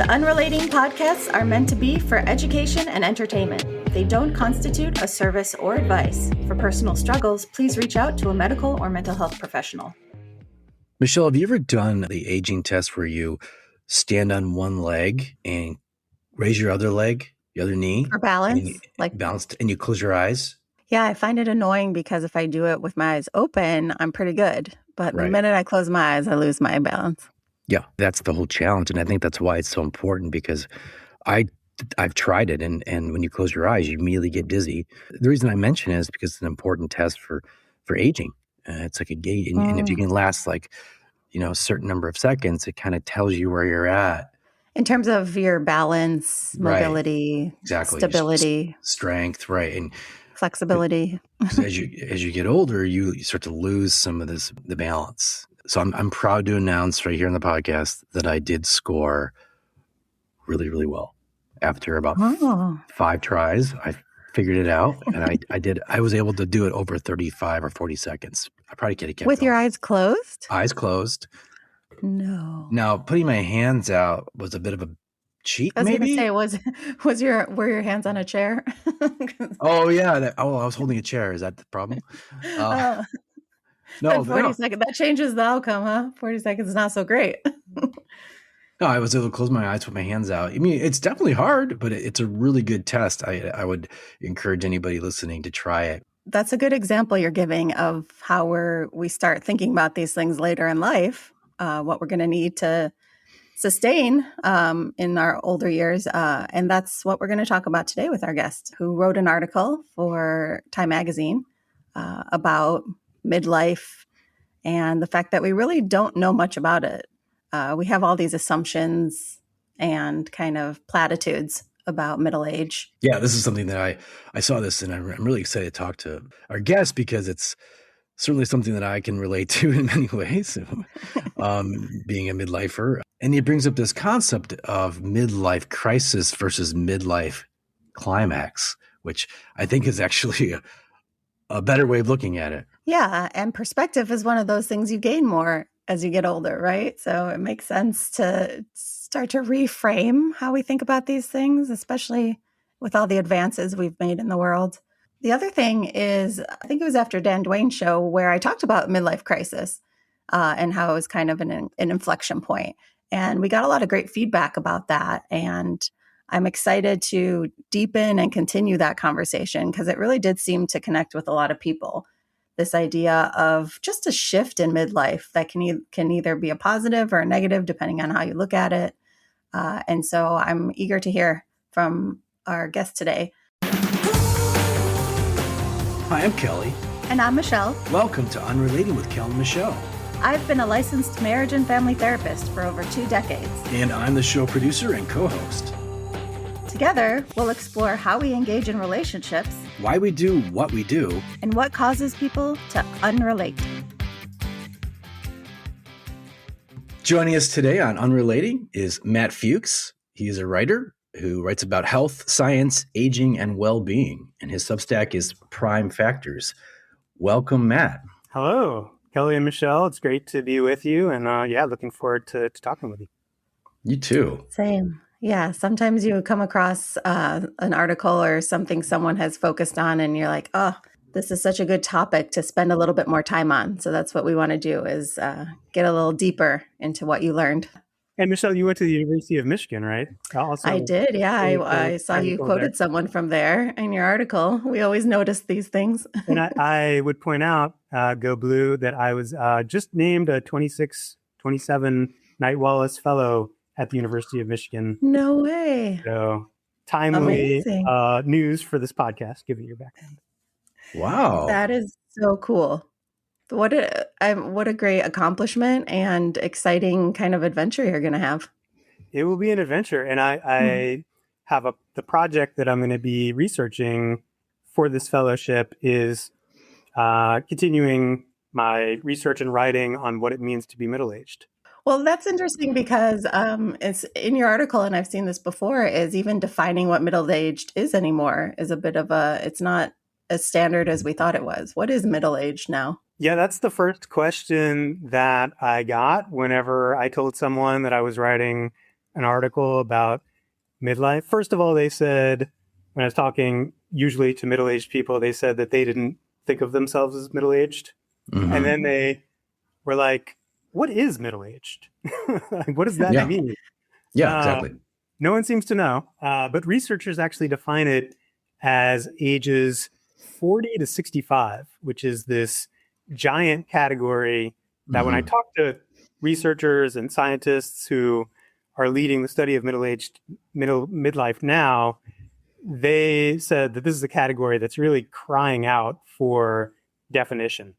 The Unrelating podcasts are meant to be for education and entertainment. They don't constitute a service or advice. For personal struggles, please reach out to a medical or mental health professional. Michelle, have you ever done the aging test where you stand on one leg and raise your other leg, the other knee? For balance? And you close your eyes? Yeah, I find it annoying because if I do it with my eyes open, I'm pretty good. But the minute I close my eyes, I lose my balance. Yeah, that's the whole challenge. And I think that's why it's so important, because I've tried it. And when you close your eyes, you immediately get dizzy. The reason I mention it is because it's an important test for aging. It's like a gauge. And if you can last a certain number of seconds, it kind of tells you where you're at. In terms of your balance, mobility, stability, strength, right. And flexibility. as you get older, you start to lose some of the balance. So I'm proud to announce right here on the podcast that I did score really, really well. After about 5 tries, I figured it out, and I was able to do it over 35 or 40 seconds. I probably could have kept with going. Your eyes closed? Eyes closed. No. Now, putting my hands out was a bit of a cheat, maybe? I was going to say, were your hands on a chair? Oh, yeah. I was holding a chair. Is that the problem? No, 40 seconds. That changes the outcome, huh? 40 seconds is not so great. No, I was able to close my eyes, put my hands out. I mean, it's definitely hard, but it's a really good test. I would encourage anybody listening to try it. That's a good example you're giving of how we start thinking about these things later in life, what we're going to need to sustain in our older years. And that's what we're going to talk about today with our guest, who wrote an article for Time Magazine about midlife and the fact that we really don't know much about it. We have all these assumptions and kind of platitudes about middle age. Yeah, this is something that I saw this, and I'm really excited to talk to our guest because it's certainly something that I can relate to in many ways, being a midlifer. And he brings up this concept of midlife crisis versus midlife climax, which I think is actually a better way of looking at it. Yeah, and perspective is one of those things you gain more as you get older, right? So it makes sense to start to reframe how we think about these things, especially with all the advances we've made in the world. The other thing is, I think it was after Dan Duane's show where I talked about midlife crisis and how it was kind of an inflection point. And we got a lot of great feedback about that. And I'm excited to deepen and continue that conversation because it really did seem to connect with a lot of people. This idea of just a shift in midlife that can either be a positive or a negative, depending on how you look at it. And so I'm eager to hear from our guest today. Hi, I'm Kelly. And I'm Michelle. Welcome to Unrelating with Kel and Michelle. I've been a licensed marriage and family therapist for over 2 decades. And I'm the show producer and co-host. Together, we'll explore how we engage in relationships, why we do what we do, and what causes people to unrelate. Joining us today on Unrelating is Matt Fuchs. He is a writer who writes about health, science, aging, and well-being. And his Substack is Prime Factors. Welcome, Matt. Hello, Kelly and Michelle. It's great to be with you. And looking forward to talking with you. You too. Same. Yeah, sometimes you come across an article or something someone has focused on and you're like, oh, this is such a good topic to spend a little bit more time on. So that's what we want to do is get a little deeper into what you learned. And Michelle, you went to the University of Michigan, right? I did, yeah. I saw you quoted someone from there in your article. We always notice these things. And I would point out, Go Blue, that I was just named a 27 Knight Wallace Fellow at the University of Michigan. No way. So timely news for this podcast, given your background. Wow. That is so cool. What a great accomplishment and exciting kind of adventure you're going to have. It will be an adventure. And I have the project that I'm going to be researching for this fellowship is continuing my research and writing on what it means to be middle-aged. Well, that's interesting because it's in your article, and I've seen this before, is even defining what middle-aged is anymore is a bit of it's not as standard as we thought it was. What is middle-aged now? Yeah, that's the first question that I got whenever I told someone that I was writing an article about midlife. First of all, they said, when I was talking usually to middle-aged people, they said that they didn't think of themselves as middle-aged. Mm-hmm. And then they were like, what is middle-aged? Like, what does that mean? Yeah, exactly. No one seems to know, but researchers actually define it as ages 40 to 65, which is this giant category that when I talk to researchers and scientists who are leading the study of midlife now, they said that this is a category that's really crying out for definition.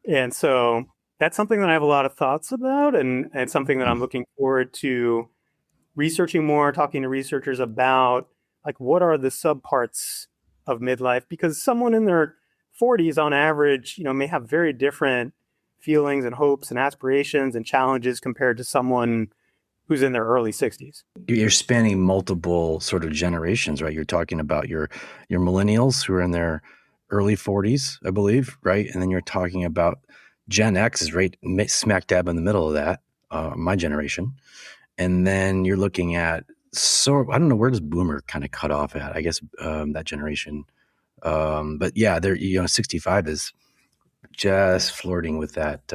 And so that's something that I have a lot of thoughts about, and something that I'm looking forward to researching more, talking to researchers about, like, what are the subparts of midlife? Because someone in their 40s on average, may have very different feelings and hopes and aspirations and challenges compared to someone who's in their early 60s. You're spanning multiple sort of generations, right? You're talking about your millennials who are in their early 40s, I believe, right? And then you're talking about Gen X is right smack dab in the middle of that, my generation. And then you're looking at, so I don't know, where does Boomer kind of cut off at? I guess that generation. But yeah, 65 is just flirting with that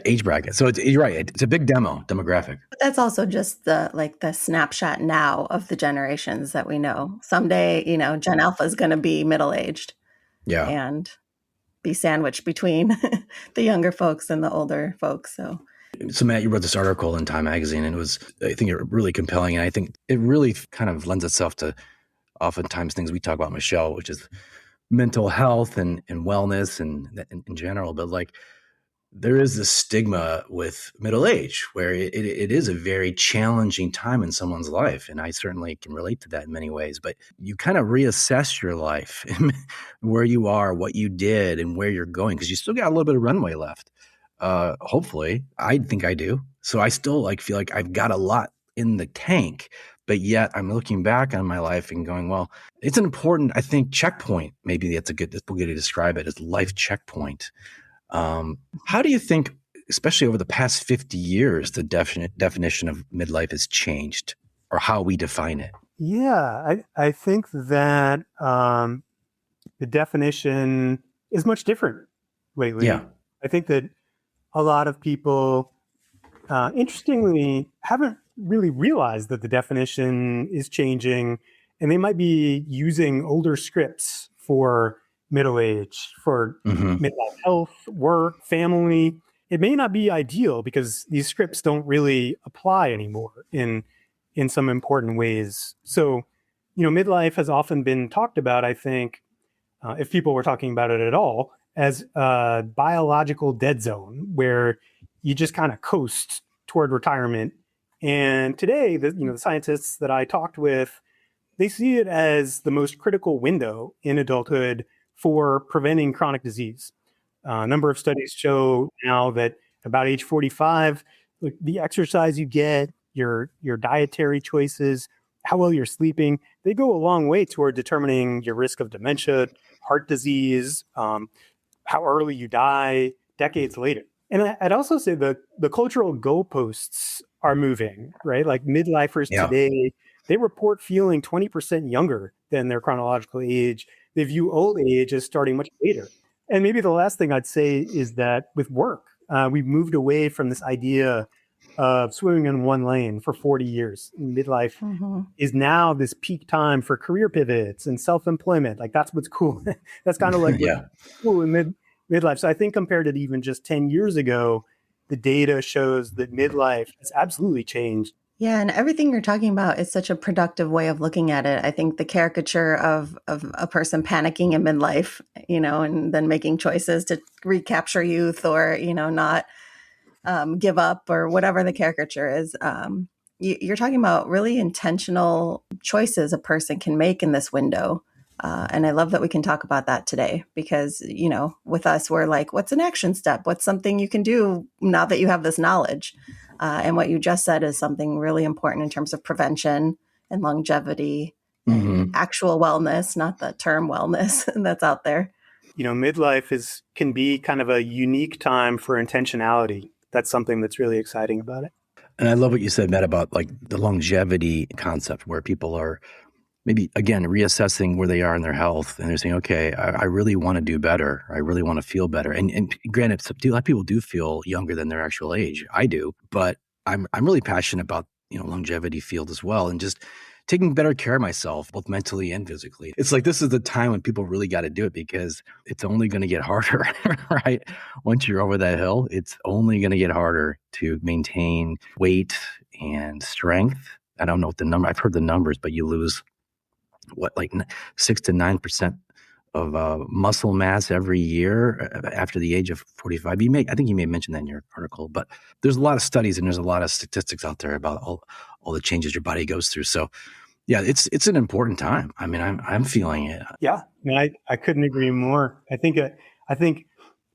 age bracket. So you're right. It's a big demographic. But that's also just the snapshot now of the generations that we know. Someday, Gen Alpha is going to be middle-aged. Yeah. And be sandwiched between the younger folks and the older folks. So Matt, you wrote this article in Time Magazine, and I think it really compelling. And I think it really kind of lends itself to oftentimes things we talk about, Michelle, which is mental health and wellness and in general. But like, there is this stigma with middle age where it is a very challenging time in someone's life. And I certainly can relate to that in many ways, but you kind of reassess your life and where you are, what you did, and where you're going, because you still got a little bit of runway left. Hopefully, I think I do. So I still feel like I've got a lot in the tank, but yet I'm looking back on my life and going, well, it's an important, I think, checkpoint. Maybe that's a good way to describe it, as life checkpoint. How do you think, especially over the past 50 years, the definition of midlife has changed, or how we define it? Yeah, I think that the definition is much different lately. Yeah. I think that a lot of people, interestingly, haven't really realized that the definition is changing, and they might be using older scripts for middle age, for midlife health, work, family. It may not be ideal because these scripts don't really apply anymore in some important ways. So, midlife has often been talked about, I think, if people were talking about it at all, as a biological dead zone where you just kind of coast toward retirement. And today, the scientists that I talked with, they see it as the most critical window in adulthood for preventing chronic disease. A number of studies show now that about age 45, the exercise you get, your dietary choices, how well you're sleeping, they go a long way toward determining your risk of dementia, heart disease, how early you die decades later. And I'd also say the cultural goalposts are moving, right? Like midlifers today, they report feeling 20% younger than their chronological age. They view old age as starting much later. And maybe the last thing I'd say is that with work, we've moved away from this idea of swimming in one lane for 40 years. Midlife is now this peak time for career pivots and self-employment. Like, that's what's cool. That's kind of like what's cool in midlife. So I think compared to even just 10 years ago, the data shows that midlife has absolutely changed. Yeah, and everything you're talking about is such a productive way of looking at it. I think the caricature of a person panicking in midlife, and then making choices to recapture youth or, not give up or whatever the caricature is. You're talking about really intentional choices a person can make in this window. And I love that we can talk about that today because, with us, we're like, what's an action step? What's something you can do now that you have this knowledge? And what you just said is something really important in terms of prevention and longevity and actual wellness, not the term wellness that's out there. Midlife can be kind of a unique time for intentionality. That's something that's really exciting about it. And I love what you said, Matt, about like the longevity concept where people are maybe, again, reassessing where they are in their health. And they're saying, okay, I really want to do better. I really want to feel better. And granted, a lot of people do feel younger than their actual age. I do. But I'm really passionate about, longevity field as well. And just taking better care of myself, both mentally and physically. It's like this is the time when people really got to do it because it's only going to get harder, right? Once you're over that hill, it's only going to get harder to maintain weight and strength. I don't know what the number, I've heard the numbers, but you lose like 6 to 9% of muscle mass every year after the age of 45. I think you may mention that in your article, but there's a lot of studies and there's a lot of statistics out there about all the changes your body goes through. So yeah, it's an important time. I mean, I'm feeling it. Yeah, I mean, I couldn't agree more. I think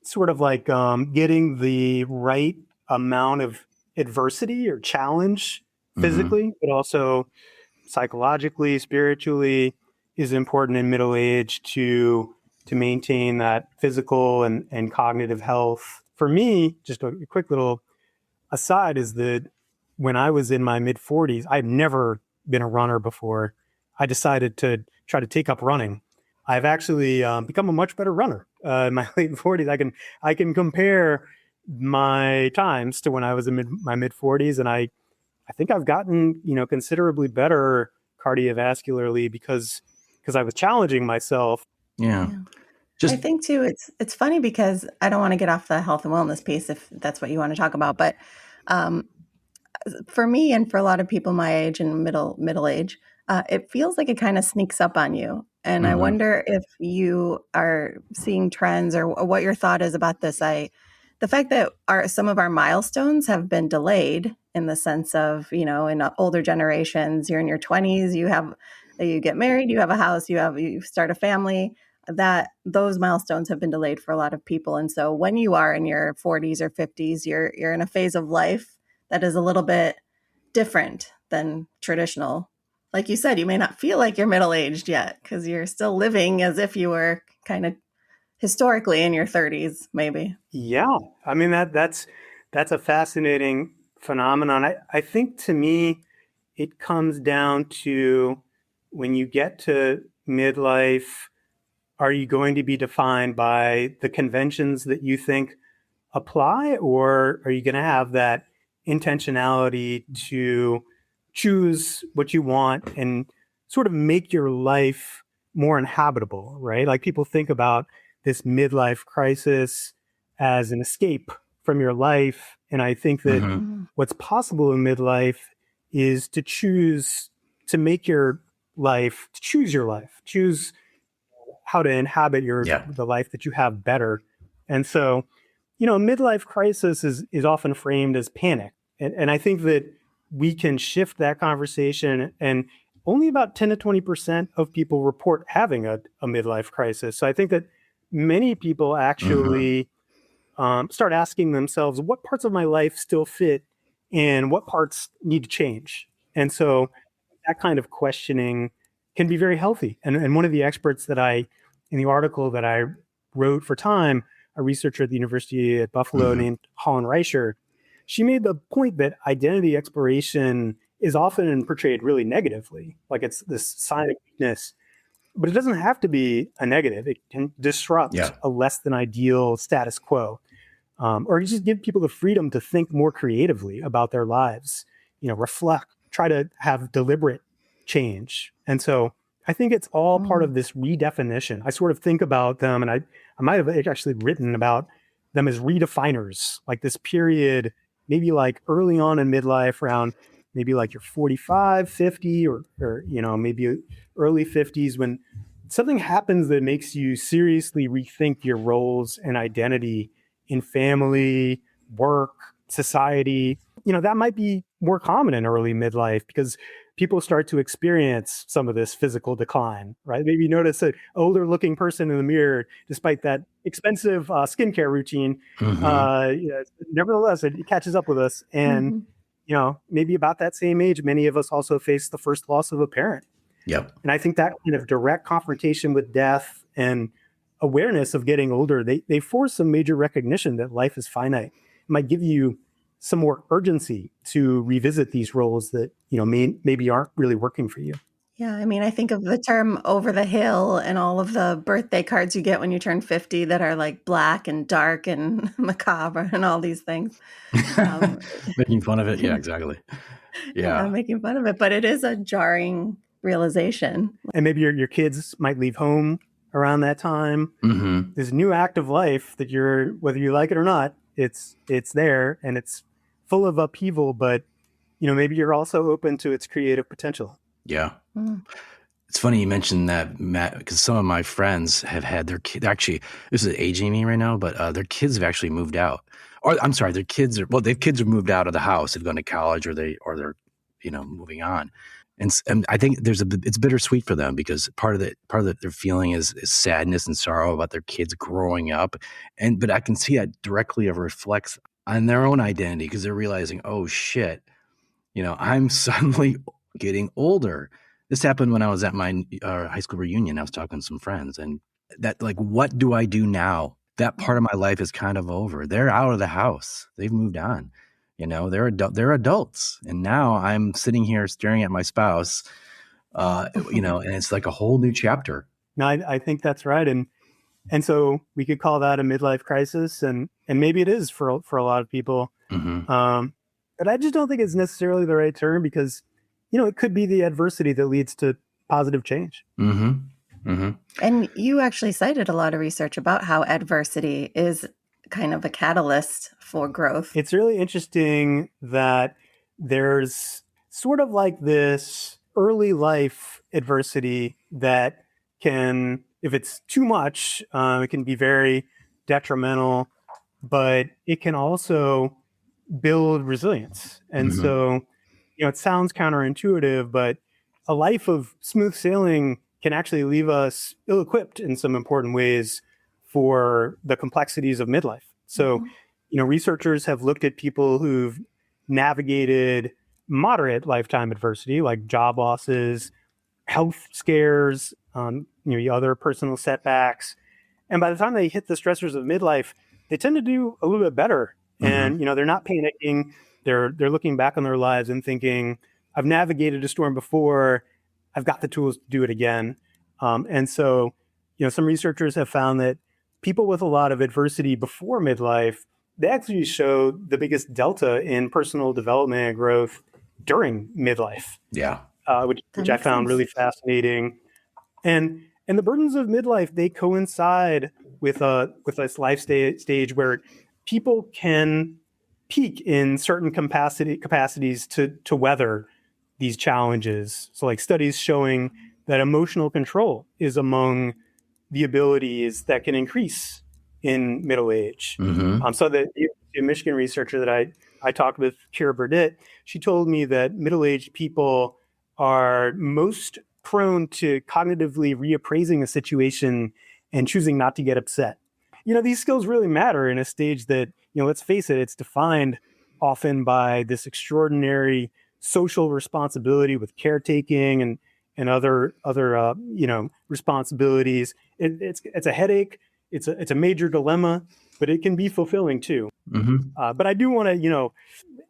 sort of like getting the right amount of adversity or challenge physically, but also psychologically, spiritually, is important in middle age to maintain that physical and cognitive health. For me, just a quick little aside is that when I was in my mid 40s, I'd never been a runner before. I decided to try to take up running. I've actually become a much better runner in my late 40s. I can compare my times to when I was in my mid 40s, and I think I've gotten considerably better cardiovascularly because I was challenging myself. Yeah. I think too, it's funny because I don't want to get off the health and wellness piece if that's what you want to talk about, but for me and for a lot of people my age and middle age, it feels like it kind of sneaks up on you. And I wonder if you are seeing trends or what your thought is about this. The fact that some of our milestones have been delayed in the sense of, in older generations, you're in your 20s, you get married, you have a house, you start a family, that those milestones have been delayed for a lot of people. And so when you are in your 40s or 50s, you're in a phase of life that is a little bit different than traditional. Like you said, you may not feel like you're middle-aged yet because you're still living as if you were kind of historically in your 30s, maybe. Yeah. I mean, that's a fascinating phenomenon. I think to me, it comes down to when you get to midlife, are you going to be defined by the conventions that you think apply, or are you going to have that intentionality to choose what you want and sort of make your life more inhabitable, right? Like people think about this midlife crisis as an escape from your life. And I think that what's possible in midlife is to choose to make your life, to choose your life, choose how to inhabit the life that you have better. And so, midlife crisis is often framed as panic. And I think that we can shift that conversation, and only about 10 to 20% of people report having a midlife crisis. So I think that many people actually start asking themselves, what parts of my life still fit and what parts need to change? And so that kind of questioning can be very healthy. And one of the experts in the article that I wrote for Time, a researcher at the University at Buffalo named Holland Reicher, she made the point that identity exploration is often portrayed really negatively, like it's this sign of weakness. But it doesn't have to be a negative. It can disrupt a less than ideal status quo, or just give people the freedom to think more creatively about their lives, reflect, try to have deliberate change. And so I think it's all part of this redefinition. I sort of think about them, and I might have actually written about them as redefiners, like this period, maybe like early on in midlife, around maybe like you're 45, 50, or maybe early 50s, when something happens that makes you seriously rethink your roles and identity in family, work, society. That might be more common in early midlife because people start to experience some of this physical decline, right? Maybe you notice an older looking person in the mirror, despite that expensive skincare routine. Nevertheless, it catches up with us. And, maybe about that same age, many of us also face the first loss of a parent. Yep. And I think that kind of direct confrontation with death and awareness of getting older, they force some major recognition that life is finite. It might give you some more urgency to revisit these roles that, maybe aren't really working for you. Yeah, I mean, I think of the term over the hill and all of the birthday cards you get when you turn 50 that are like black and dark and macabre and all these things. Making fun of it. Yeah, exactly. Yeah, making fun of it, but it is a jarring realization. And maybe your kids might leave home around that time. Mm-hmm. This new act of life that whether you like it or not, it's there and it's full of upheaval, but maybe you're also open to its creative potential. Yeah. It's funny you mentioned that, Matt, because some of my friends have had their kids. Actually, this is aging me right now, but their kids have actually moved out. Or I'm sorry, their kids have moved out of the house. They've gone to college, or they're moving on. And I think it's bittersweet for them, because part of their feeling is sadness and sorrow about their kids growing up, but I can see that directly reflects on their own identity, because they're realizing, oh shit, I'm suddenly getting older. This happened when I was at my high school reunion. I was talking to some friends, and that, like, what do I do now? That part of my life is kind of over. They're out of the house. They've moved on. They're adults, and now I'm sitting here staring at my spouse. And it's like a whole new chapter. No, I think that's right, and so we could call that a midlife crisis, and maybe it is for a lot of people. Mm-hmm. But I just don't think it's necessarily the right term, because it could be the adversity that leads to positive change. Mm-hmm. Mm-hmm. And you actually cited a lot of research about how adversity is kind of a catalyst for growth. It's really interesting that there's sort of like this early life adversity that can, if it's too much, it can be very detrimental, but it can also build resilience. And Mm-hmm. so, it sounds counterintuitive, but a life of smooth sailing can actually leave us ill-equipped in some important ways for the complexities of midlife. So, researchers have looked at people who've navigated moderate lifetime adversity, like job losses, health scares, other personal setbacks. And by the time they hit the stressors of midlife, they tend to do a little bit better. And, they're not panicking. They're looking back on their lives and thinking, I've navigated a storm before. I've got the tools to do it again. And so, some researchers have found that people with a lot of adversity before midlife, they actually show the biggest delta in personal development and growth during midlife. Yeah. Which I found really fascinating. And the burdens of midlife, they coincide with this life stage where people can peak in certain capacities to weather these challenges. So, like, studies showing that emotional control is among the abilities that can increase in middle age. Mm-hmm. So the Michigan researcher that I talked with, Kira Burdett, she told me that middle-aged people are most prone to cognitively reappraising a situation and choosing not to get upset. These skills really matter in a stage that, let's face it, it's defined often by this extraordinary social responsibility with caretaking and other responsibilities. It's a headache. It's a major dilemma, but it can be fulfilling too. Mm-hmm. But I do want to,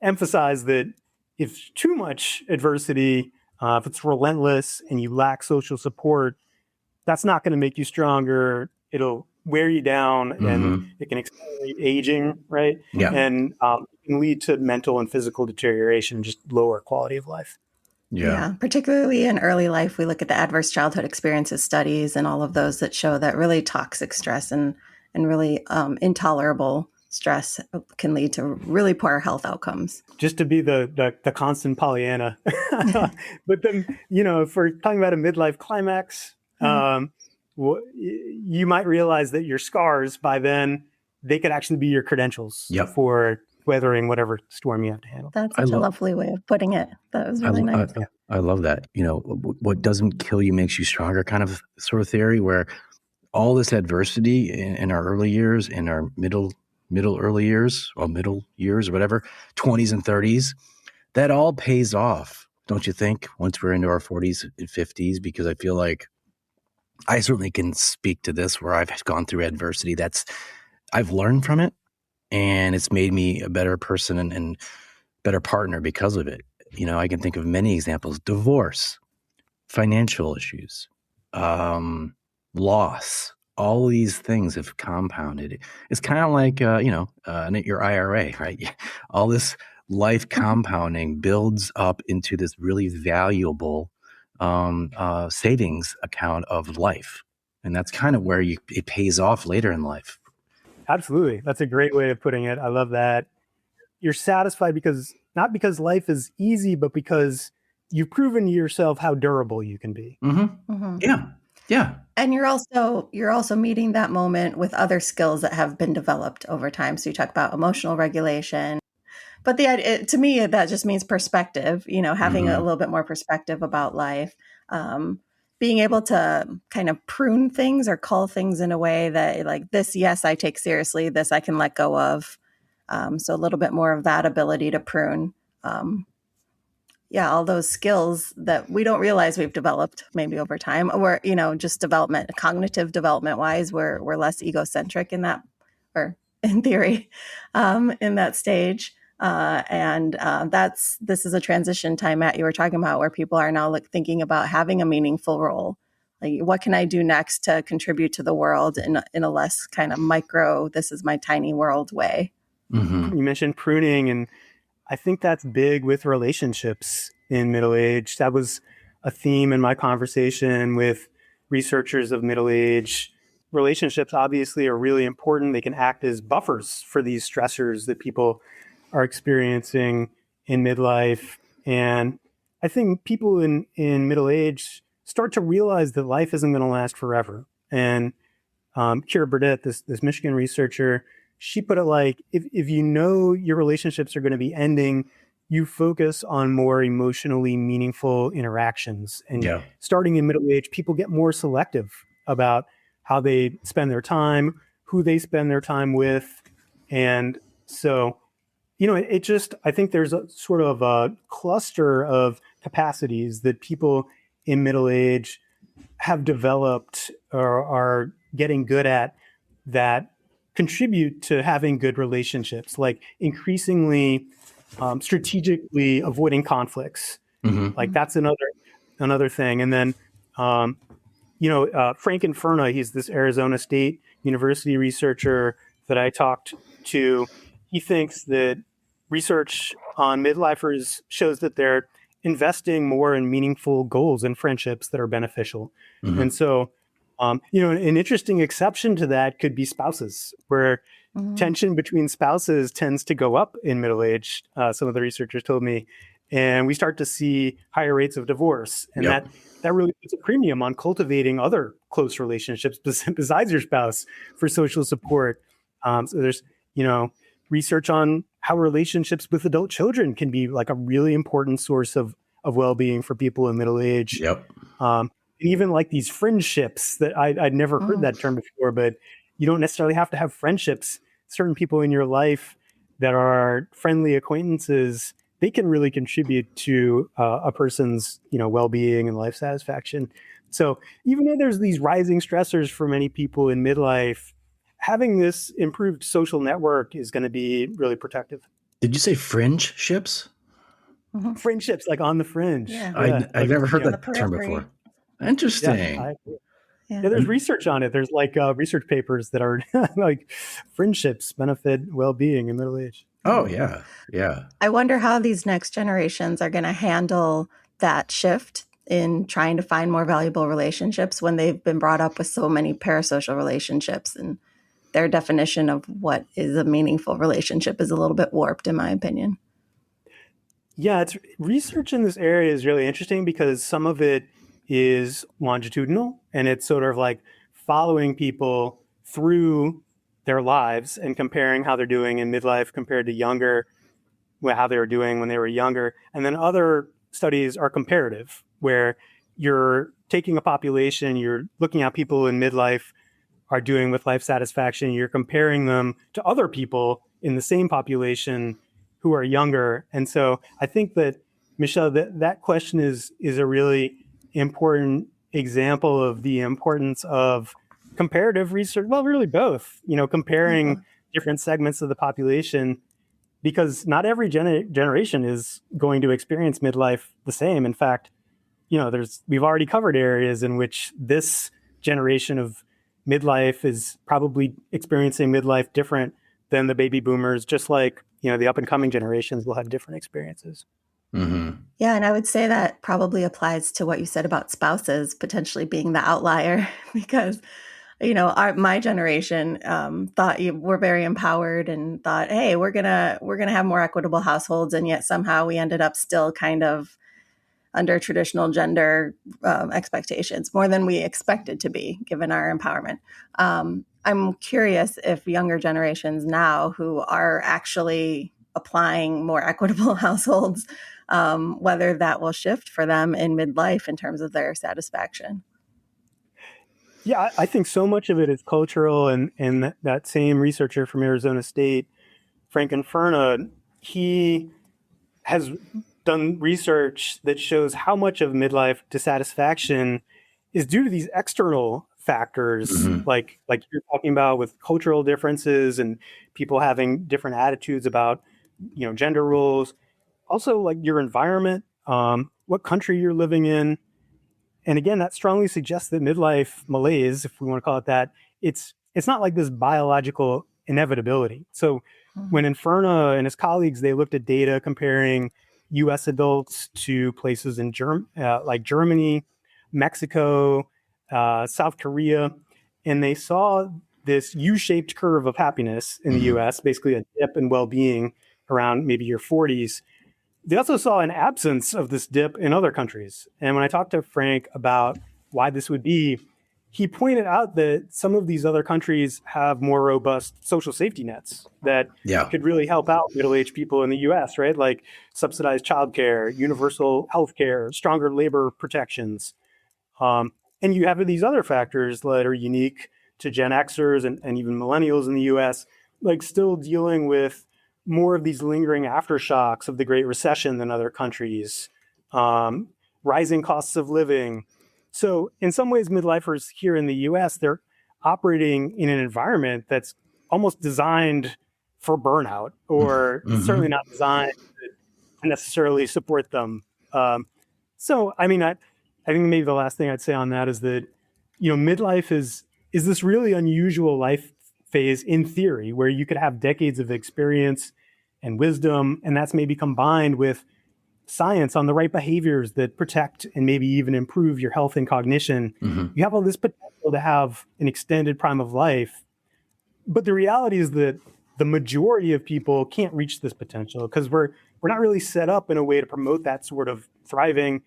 emphasize that if too much adversity, if it's relentless and you lack social support, that's not going to make you stronger. It'll wear you down, and it can accelerate aging, right? Yeah. And it can lead to mental and physical deterioration and just lower quality of life. Yeah. Particularly in early life, we look at the adverse childhood experiences studies and all of those that show that really toxic stress and really intolerable stress can lead to really poor health outcomes. Just to be the constant Pollyanna. But then, if we're talking about a midlife climax, you might realize that your scars by then, they could actually be your credentials for weathering whatever storm you have to handle. That's such a lovely way of putting it. That was really nice. I love that. What doesn't kill you makes you stronger kind of sort of theory, where all this adversity in our early years, in our middle early years, or middle years or whatever, 20s and 30s, that all pays off, don't you think, once we're into our 40s and 50s? Because I feel like I certainly can speak to this, where I've gone through adversity. I've learned from it. and it's made me a better person and better partner because of it. I can think of many examples: divorce, financial issues, loss. All these things have compounded. It's kind of like your IRA, right? All this life compounding builds up into this really valuable savings account of life, and that's kind of where it pays off later in life. Absolutely. That's a great way of putting it. I love that. You're satisfied not because life is easy, but because you've proven to yourself how durable you can be. Mm-hmm. Mm-hmm. Yeah. And you're also meeting that moment with other skills that have been developed over time. So you talk about emotional regulation, but to me, that just means perspective, having a little bit more perspective about life, being able to kind of prune things or cull things in a way that, like, this, yes, I take seriously, this I can let go of. So a little bit more of that ability to prune. All those skills that we don't realize we've developed maybe over time, or, just cognitive development wise, we're less egocentric in that, or in theory, in that stage. This is a transition time, Matt, you were talking about, where people are now thinking about having a meaningful role. Like, what can I do next to contribute to the world in a less kind of micro, this is my tiny world way. Mm-hmm. You mentioned pruning, and I think that's big with relationships in middle age. That was a theme in my conversation with researchers of middle age. Relationships obviously are really important. They can act as buffers for these stressors that people are experiencing in midlife. And I think people in middle age start to realize that life isn't going to last forever. And Kira Burdett, this Michigan researcher, she put it like, if you know your relationships are going to be ending, you focus on more emotionally meaningful interactions. And starting in middle age, people get more selective about how they spend their time, who they spend their time with. And so, I think there's a sort of a cluster of capacities that people in middle age have developed or are getting good at that contribute to having good relationships, like increasingly strategically avoiding conflicts. Mm-hmm. Like that's another thing. And then, Frank Inferna, he's this Arizona State University researcher that I talked to. He thinks that research on midlifers shows that they're investing more in meaningful goals and friendships that are beneficial. Mm-hmm. And so, an interesting exception to that could be spouses, where tension between spouses tends to go up in middle age. Some of the researchers told me, and we start to see higher rates of divorce. And that really puts a premium on cultivating other close relationships besides your spouse for social support. So there's, research on how relationships with adult children can be like a really important source of well-being for people in middle age. And even like these friendships that I'd never heard that term before, but you don't necessarily have to have friendships. Certain people in your life that are friendly acquaintances, they can really contribute to a person's, well-being and life satisfaction. So even though there's these rising stressors for many people in midlife, having this improved social network is going to be really protective. Did you say fringe ships? Mm-hmm. Friendships, like on the fringe. Yeah. I've never heard that term before. Interesting. There's research on it. There's like research papers that are like friendships benefit well-being in middle age. Oh, yeah. Yeah. I wonder how these next generations are going to handle that shift in trying to find more valuable relationships when they've been brought up with so many parasocial relationships, and their definition of what is a meaningful relationship is a little bit warped, in my opinion. Yeah, research in this area is really interesting because some of it is longitudinal, and it's sort of like following people through their lives and comparing how they're doing in midlife compared to how they were doing when they were younger. And then other studies are comparative, where you're taking a population, you're looking at people in midlife are doing with life satisfaction, you're comparing them to other people in the same population who are younger. And so I think that, Michelle, that question is a really important example of the importance of comparative research. Well, really both, comparing different segments of the population, because not every generation is going to experience midlife the same. In fact, we've already covered areas in which this generation of midlife is probably experiencing midlife different than the baby boomers, just like, the up and coming generations will have different experiences. Mm-hmm. Yeah, and I would say that probably applies to what you said about spouses potentially being the outlier because my generation thought we're very empowered and thought, hey, we're gonna have more equitable households, and yet somehow we ended up still kind of under traditional gender expectations more than we expected to be, given our empowerment. I'm curious if younger generations now who are actually applying more equitable households, whether that will shift for them in midlife in terms of their satisfaction. Yeah, I think so much of it is cultural, and that same researcher from Arizona State, Frank Inferna, he has done research that shows how much of midlife dissatisfaction is due to these external factors, Mm-hmm. like you're talking about, with cultural differences and people having different attitudes about gender roles. Also, like your environment, what country you're living in. And again, that strongly suggests that midlife malaise, if we want to call it that, it's not like this biological inevitability. So when Inferna and his colleagues, they looked at data comparing US adults to places in like Germany, Mexico, South Korea, and they saw this U-shaped curve of happiness in the US, basically a dip in well-being around maybe your 40s. They also saw an absence of this dip in other countries. And when I talked to Frank about why this would be, he pointed out that some of these other countries have more robust social safety nets that could really help out middle-aged people in the US, right? Like subsidized childcare, universal healthcare, stronger labor protections. And you have these other factors that are unique to Gen Xers and even millennials in the US, like still dealing with more of these lingering aftershocks of the Great Recession than other countries, rising costs of living. So in some ways, midlifers here in the US, they're operating in an environment that's almost designed for burnout, or certainly not designed to necessarily support them. So, I mean, I think maybe the last thing I'd say on that is that, midlife is this really unusual life phase in theory, where you could have decades of experience and wisdom, and that's maybe combined with science on the right behaviors that protect and maybe even improve your health and cognition. You have all this potential to have an extended prime of life. But the reality is that the majority of people can't reach this potential because we're not really set up in a way to promote that sort of thriving.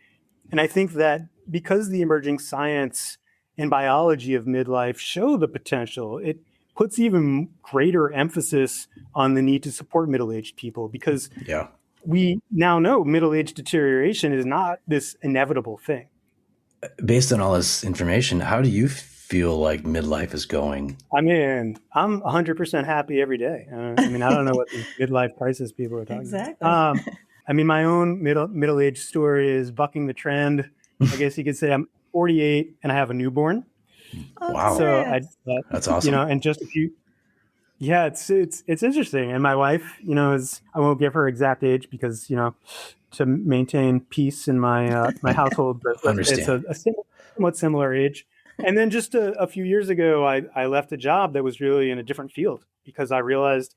And I think that because the emerging science and biology of midlife show the potential, it puts even greater emphasis on the need to support middle-aged people, because we now know middle-aged deterioration is not this inevitable thing. Based on all this information, how do you feel like midlife is going? I mean, I'm 100% happy every day. I mean, I don't know what these midlife crisis people are talking about. I mean, my own middle-aged story is bucking the trend. I guess you could say I'm 48 and I have a newborn. Wow. So that's awesome. And just a few. Yeah, it's interesting. And my wife, is, I won't give her exact age because, to maintain peace in my my household, but it's a somewhat similar age. And then just a few years ago, I left a job that was really in a different field because I realized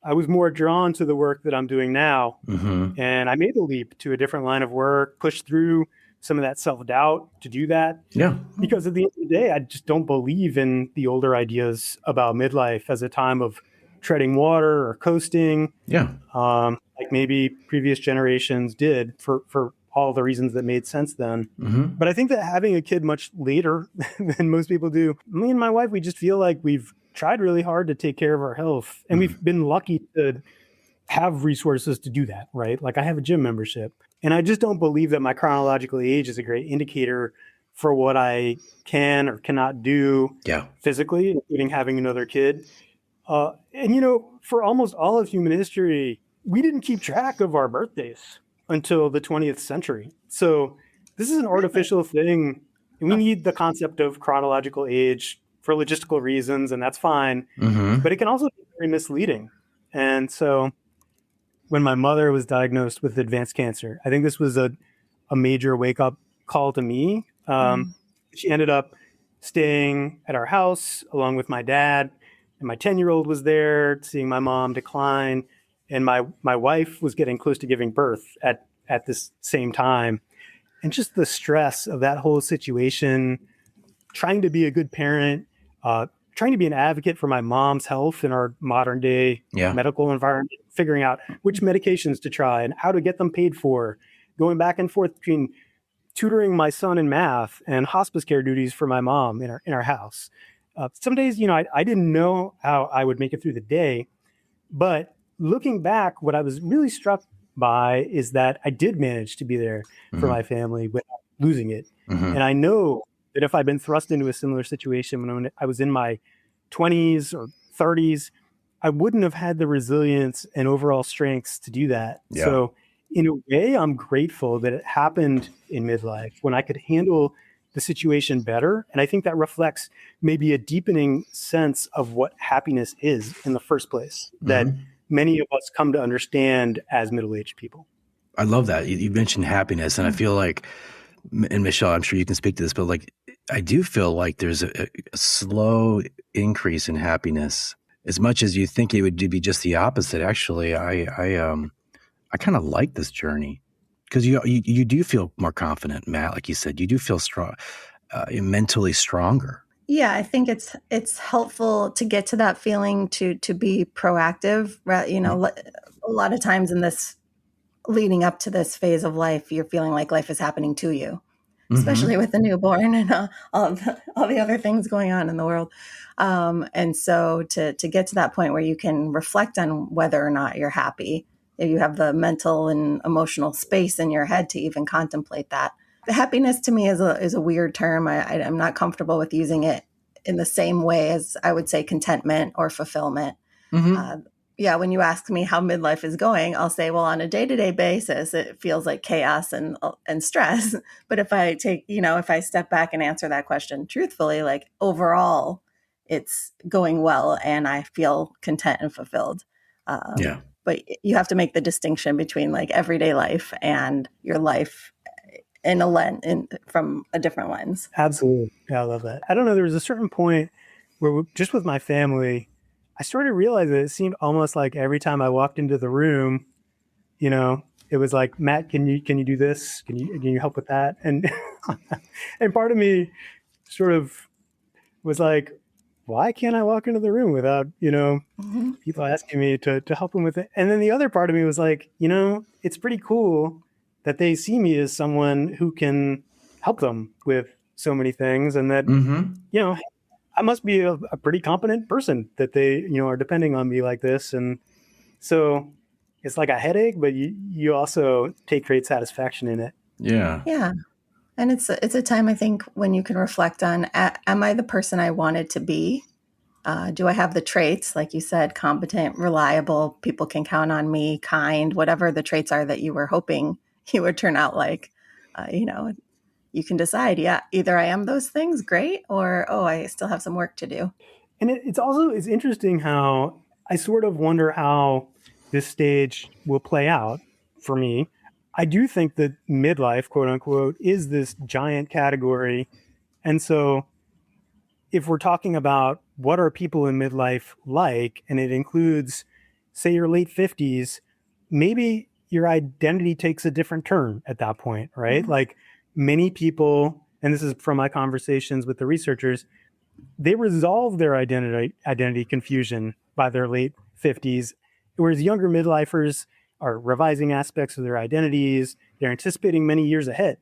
I was more drawn to the work that I'm doing now. And I made the leap to a different line of work, pushed through some of that self-doubt to do that. Yeah. Because at the end of the day, I just don't believe in the older ideas about midlife as a time of treading water or coasting. Yeah. Like maybe previous generations did for all the reasons that made sense then. But I think that having a kid much later than most people do, me and my wife, we just feel like we've tried really hard to take care of our health. And we've been lucky to have resources to do that, right? Like I have a gym membership. And I just don't believe that my chronological age is a great indicator for what I can or cannot do physically, including having another kid. And, for almost all of human history, we didn't keep track of our birthdays until the 20th century. So this is an artificial thing. And we need the concept of chronological age for logistical reasons, and that's fine. But it can also be very misleading. And so when my mother was diagnosed with advanced cancer, I think this was a major wake up call to me. She ended up staying at our house along with my dad, and my 10-year-old was there seeing my mom decline. And my wife was getting close to giving birth at this same time. And just the stress of that whole situation, trying to be a good parent, trying to be an advocate for my mom's health in our modern day medical environment, figuring out which medications to try and how to get them paid for, going back and forth between tutoring my son in math and hospice care duties for my mom in our house. Some days, I didn't know how I would make it through the day, but looking back, what I was really struck by is that I did manage to be there for my family without losing it. And I know that if I'd been thrust into a similar situation when I was in my 20s or 30s, I wouldn't have had the resilience and overall strengths to do that. Yeah. So in a way, I'm grateful that it happened in midlife when I could handle the situation better. And I think that reflects maybe a deepening sense of what happiness is in the first place, that many of us come to understand as middle-aged people. I love that. You mentioned happiness, and I feel like, and Michelle, I'm sure you can speak to this, but like, I do feel like there's a slow increase in happiness. As much as you think it would be just the opposite, actually, I kind of like this journey because you do feel more confident, Matt. Like you said, you do feel strong, mentally stronger. Yeah, I think it's helpful to get to that feeling to be proactive. A lot of times in this leading up to this phase of life, you're feeling like life is happening to you, especially with the newborn and all the other things going on in the world. And so to get to that point where you can reflect on whether or not you're happy, if you have the mental and emotional space in your head to even contemplate that. Happiness to me is a weird term. I'm not comfortable with using it in the same way as I would say contentment or fulfillment. When you ask me how midlife is going, I'll say, well, on a day-to-day basis, it feels like chaos and stress. But if I if I step back and answer that question truthfully, like overall, it's going well and I feel content and fulfilled. But you have to make the distinction between like everyday life and your life from a different lens. Absolutely. Yeah, I love that. I don't know. There was a certain point where just with my family, I started to realize that it seemed almost like every time I walked into the room, it was like, Matt, can you do this? Can you help with that? And and part of me sort of was like, why can't I walk into the room without, people asking me to help them with it? And then the other part of me was like, it's pretty cool that they see me as someone who can help them with so many things, and that, I must be a pretty competent person that they, are depending on me like this. And so it's like a headache, but you also take great satisfaction in it. Yeah. Yeah. And it's a time, I think, when you can reflect on, am I the person I wanted to be? Do I have the traits, like you said, competent, reliable, people can count on me, kind, whatever the traits are that you were hoping you would turn out like, you can decide, either I am those things, great, or, I still have some work to do. And it's interesting how I sort of wonder how this stage will play out for me. I do think that midlife, quote unquote, is this giant category. And so if we're talking about what are people in midlife like, and it includes, say, your late 50s, maybe your identity takes a different turn at that point, right? Like many people, and this is from my conversations with the researchers, they resolve their identity confusion by their late 50s, whereas younger midlifers are revising aspects of their identities. They're anticipating many years ahead.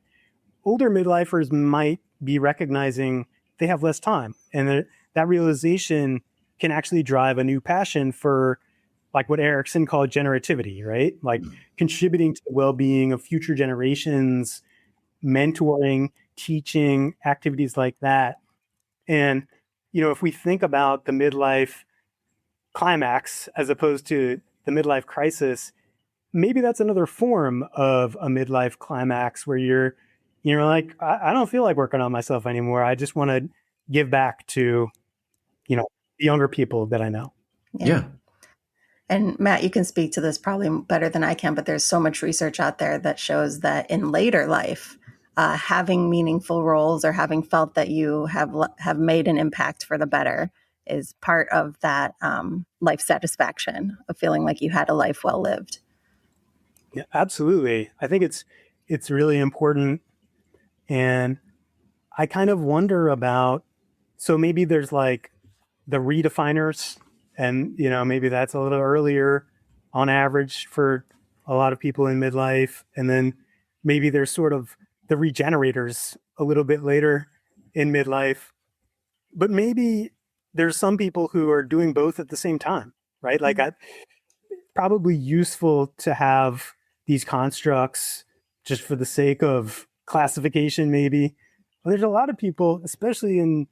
Older midlifers might be recognizing they have less time, and that realization can actually drive a new passion for, like what Erickson called generativity, right? Like contributing to the well-being of future generations, mentoring, teaching, activities like that. And, if we think about the midlife climax as opposed to the midlife crisis, maybe that's another form of a midlife climax where you're like, I don't feel like working on myself anymore. I just want to give back to, the younger people that I know. Yeah. And Matt, you can speak to this probably better than I can, but there's so much research out there that shows that in later life, having meaningful roles or having felt that you have made an impact for the better is part of that life satisfaction of feeling like you had a life well lived. Yeah, absolutely. I think it's really important. And I kind of wonder about, so maybe there's like the redefiners, and maybe that's a little earlier on average for a lot of people in midlife, and then maybe there's sort of the regenerators a little bit later in midlife, but maybe there's some people who are doing both at the same time, right? Like, probably useful to have these constructs just for the sake of classification, maybe. But there's a lot of people, especially in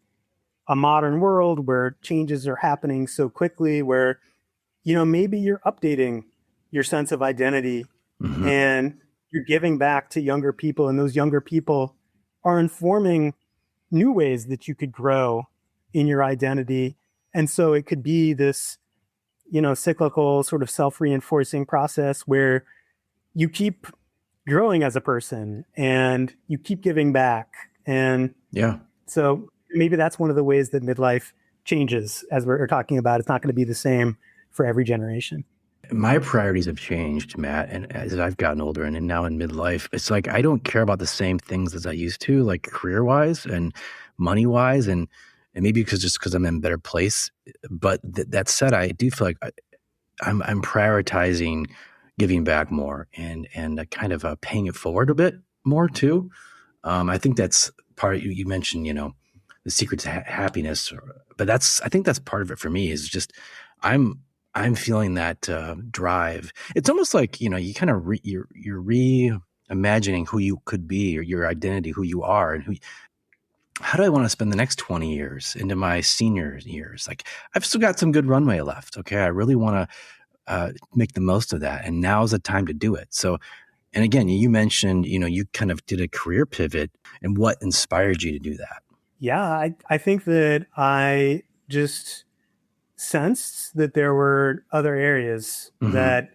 a modern world where changes are happening so quickly, where maybe you're updating your sense of identity, and you're giving back to younger people, and those younger people are informing new ways that you could grow in your identity. And so it could be this cyclical sort of self-reinforcing process where you keep growing as a person and you keep giving back. And so maybe that's one of the ways that midlife changes, as we're talking about. It's not going to be the same for every generation. My priorities have changed, Matt, and as I've gotten older and now in midlife, it's like I don't care about the same things as I used to, like career-wise and money-wise, and maybe because I'm in a better place. But that said, I do feel like I'm prioritizing giving back more and kind of paying it forward a bit more too. I think that's part. You mentioned, the secret to happiness, but I think that's part of it for me. Is just I'm feeling that drive. It's almost like you kind of you're reimagining who you could be, or your identity, who you are, and how do I want to spend the next 20 years into my senior years? Like, I've still got some good runway left. Okay. I really want to make the most of that. And now's the time to do it. So, and again, you mentioned, you kind of did a career pivot, and what inspired you to do that? Yeah, I think that I just sensed that there were other areas that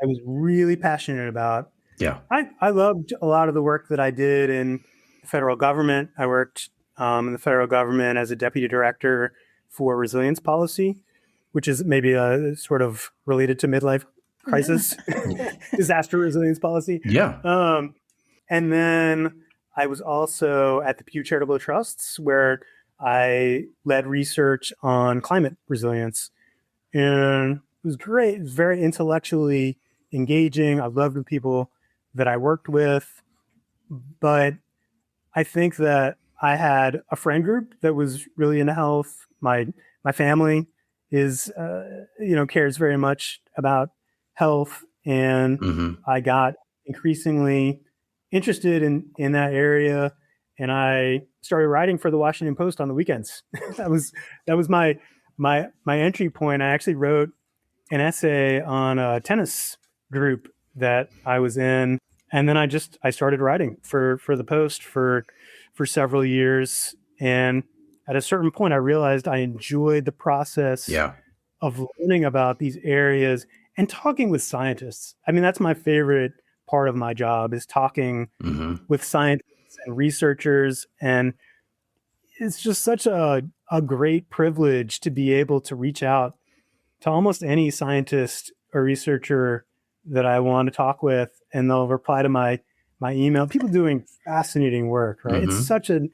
I was really passionate about. Yeah. I loved a lot of the work that I did in the federal government. I worked in the federal government as a deputy director for resilience policy, which is maybe sort of related to midlife crisis, disaster resilience policy. Yeah. And then I was also at the Pew Charitable Trusts, where I led research on climate resilience. And it was great. It was very intellectually engaging. I loved the people that I worked with. But I think that I had a friend group that was really into health. My family is, cares very much about health. And I got increasingly interested in that area. And I started writing for the Washington Post on the weekends. that was my entry point. I actually wrote an essay on a tennis group that I was in, and then I started writing for the Post for several years. And at a certain point, I realized I enjoyed the process of learning about these areas and talking with scientists. I mean, that's my favorite part of my job, is talking with scientists and researchers. And it's just such a great privilege to be able to reach out to almost any scientist or researcher that I want to talk with, and they'll reply to my email. People doing fascinating work, right? It's such a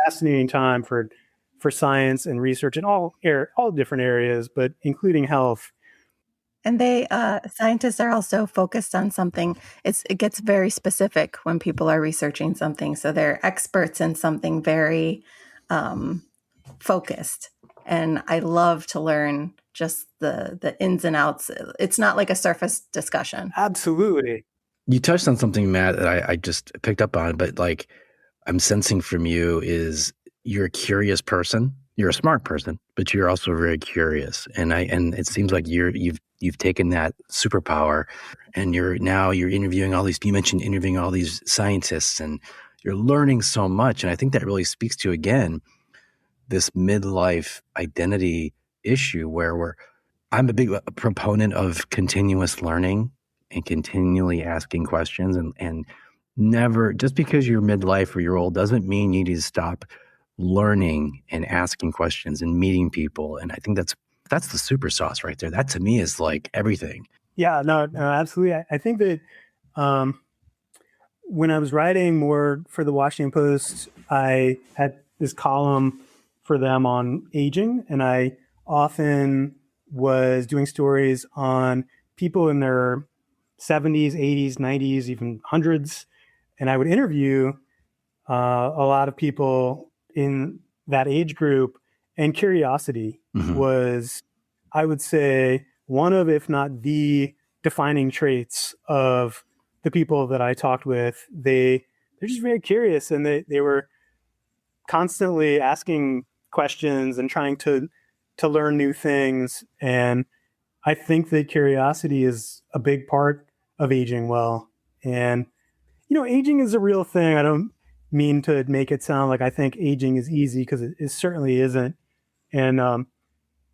fascinating time for science and research in all different areas, but including health. And scientists are also focused on something. It gets very specific when people are researching something. So they're experts in something very focused. And I love to learn just the ins and outs. It's not like a surface discussion. Absolutely. You touched on something, Matt, that I just picked up on, but like I'm sensing from you is you're a curious person. You're a smart person, but you're also very curious. And it seems like you've taken that superpower, and you're interviewing you mentioned interviewing all these scientists, and you're learning so much. And I think that really speaks to, again, this midlife identity issue where I'm a big proponent of continuous learning and continually asking questions, and never, just because you're midlife or you're old doesn't mean you need to stop learning and asking questions and meeting people. And I think that's the super sauce right there. That to me is like everything. Yeah, no, absolutely. I think that when I was writing more for the Washington Post, I had this column for them on aging, and I often was doing stories on people in their 70s, 80s, 90s, even hundreds. And I would interview a lot of people in that age group. And curiosity was, I would say, one of, if not the defining traits of the people that I talked with. They're just very curious, and they were constantly asking questions and trying to learn new things. And I think that curiosity is a big part of aging well. And aging is a real thing. I don't mean to make it sound like I think aging is easy, because it certainly isn't. And